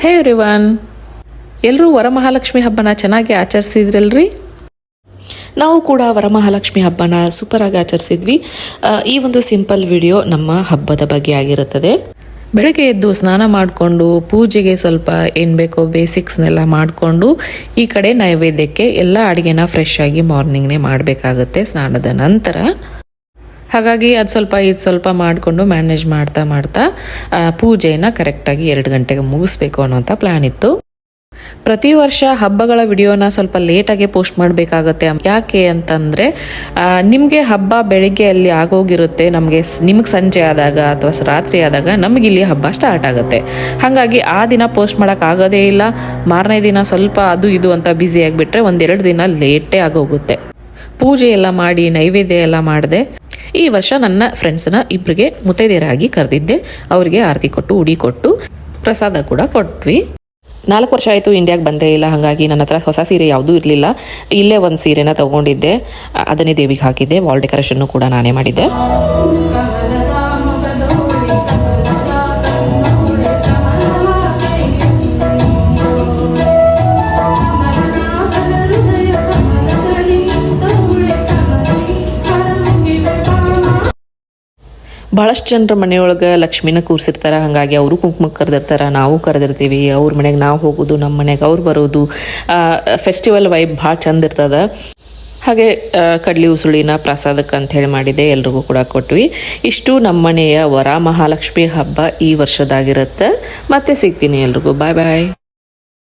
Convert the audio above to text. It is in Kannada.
ಹೇ ಎವ್ರಿವನ್, ಎಲ್ಲರೂ ವರಮಹಾಲಕ್ಷ್ಮಿ ಹಬ್ಬನ ಚೆನ್ನಾಗಿ ಆಚರಿಸಿದ್ರಲ್ರಿ. ನಾವು ಕೂಡ ವರಮಹಾಲಕ್ಷ್ಮಿ ಹಬ್ಬನ ಸೂಪರಾಗಿ ಆಚರಿಸಿದ್ವಿ. ಈ ಒಂದು ಸಿಂಪಲ್ ವಿಡಿಯೋ ನಮ್ಮ ಹಬ್ಬದ ಬಗ್ಗೆ ಆಗಿರುತ್ತದೆ. ಬೆಳಗ್ಗೆ ಎದ್ದು ಸ್ನಾನ ಮಾಡಿಕೊಂಡು ಪೂಜೆಗೆ ಸ್ವಲ್ಪ ಏನು ಬೇಕೋ ಬೇಸಿಕ್ಸ್ನೆಲ್ಲ ಮಾಡಿಕೊಂಡು ಈ ಕಡೆ ನೈವೇದ್ಯಕ್ಕೆ ಎಲ್ಲ ಅಡುಗೆನ ಫ್ರೆಶ್ ಆಗಿ ಮಾರ್ನಿಂಗ್ನೇ ಮಾಡಬೇಕಾಗುತ್ತೆ ಸ್ನಾನದ ನಂತರ. ಹಾಗಾಗಿ ಅದು ಸ್ವಲ್ಪ ಇದು ಸ್ವಲ್ಪ ಮಾಡಿಕೊಂಡು ಮ್ಯಾನೇಜ್ ಮಾಡ್ತಾ ಪೂಜೆನ ಕರೆಕ್ಟಾಗಿ 2 ಗಂಟೆಗೆ ಮುಗಿಸ್ಬೇಕು ಅನ್ನೋಂಥ ಪ್ಲ್ಯಾನ್ ಇತ್ತು. ಪ್ರತಿ ವರ್ಷ ಹಬ್ಬಗಳ ವಿಡಿಯೋನ ಸ್ವಲ್ಪ ಲೇಟಾಗೆ ಪೋಸ್ಟ್ ಮಾಡಬೇಕಾಗತ್ತೆ. ಯಾಕೆ ಅಂತಂದರೆ ನಿಮಗೆ ಹಬ್ಬ ಬೆಳಿಗ್ಗೆ ಅಲ್ಲಿ ಆಗೋಗಿರುತ್ತೆ, ನಿಮಗೆ ಸಂಜೆ ಆದಾಗ ಅಥವಾ ರಾತ್ರಿ ಆದಾಗ ನಮಗಿಲ್ಲಿ ಹಬ್ಬ ಸ್ಟಾರ್ಟ್ ಆಗುತ್ತೆ. ಹಾಗಾಗಿ ಆ ದಿನ ಪೋಸ್ಟ್ ಮಾಡೋಕ್ಕಾಗೋದೇ ಇಲ್ಲ. ಮಾರನೇ ದಿನ ಸ್ವಲ್ಪ ಅದು ಇದು ಅಂತ ಬ್ಯುಸಿ ಆಗಿಬಿಟ್ರೆ 1-2 ದಿನ ಲೇಟೇ ಆಗೋಗುತ್ತೆ. ಪೂಜೆ ಎಲ್ಲ ಮಾಡಿ ನೈವೇದ್ಯ ಎಲ್ಲ ಮಾಡಿದೆ. ಈ ವರ್ಷ ನನ್ನ ಫ್ರೆಂಡ್ಸ್ನ ಇಬ್ಬರಿಗೆ ಮುತ್ತೈದೆಯರಾಗಿ ಕರೆದಿದ್ದೆ. ಅವರಿಗೆ ಆರತಿ ಕೊಟ್ಟು ಉಡಿ ಕೊಟ್ಟು ಪ್ರಸಾದ ಕೂಡ ಕೊಟ್ವಿ. 4 ವರ್ಷ ಆಯಿತು ಇಂಡಿಯಾಗೆ ಬಂದೇ ಇಲ್ಲ. ಹಾಗಾಗಿ ನನ್ನ ಹತ್ರ ಹೊಸ ಸೀರೆ ಯಾವುದೂ ಇರಲಿಲ್ಲ. ಇಲ್ಲೇ ಒಂದು ಸೀರೆನ ತೊಗೊಂಡಿದ್ದೆ, ಅದನ್ನೇ ದೇವಿಗೆ ಹಾಕಿದ್ದೆ. ವಾಲ್ ಡೆಕೋರೇಷನ್ನು ಕೂಡ ನಾನೇ ಮಾಡಿದ್ದೆ. ಭಾಳಷ್ಟು ಜನರ ಮನೆಯೊಳಗೆ ಲಕ್ಷ್ಮಿನ ಕೂರಿಸಿರ್ತಾರೆ. ಹಾಗಾಗಿ ಅವರು ಕುಂಕುಮಕ್ಕೆ ಕರೆದಿರ್ತಾರೆ, ನಾವು ಕರೆದಿರ್ತೀವಿ. ಅವ್ರ ಮನೆಗೆ ನಾವು ಹೋಗೋದು, ನಮ್ಮ ಮನೆಗೆ ಅವ್ರು ಬರೋದು, ಫೆಸ್ಟಿವಲ್ ವೈಬ್ ಭಾಳ ಚಂದ ಇರ್ತದೆ. ಹಾಗೆ ಕಡ್ಲಿ ಉಸುಳಿನ ಪ್ರಸಾದಕ್ಕೆ ಅಂಥೇಳಿ ಮಾಡಿದೆ, ಎಲ್ರಿಗೂ ಕೂಡ ಕೊಟ್ವಿ. ಇಷ್ಟು ನಮ್ಮ ಮನೆಯ ವರಮಹಾಲಕ್ಷ್ಮಿ ಹಬ್ಬ ಈ ವರ್ಷದಾಗಿರುತ್ತೆ. ಮತ್ತೆ ಸಿಗ್ತೀನಿ ಎಲ್ರಿಗೂ. ಬಾಯ್ ಬಾಯ್.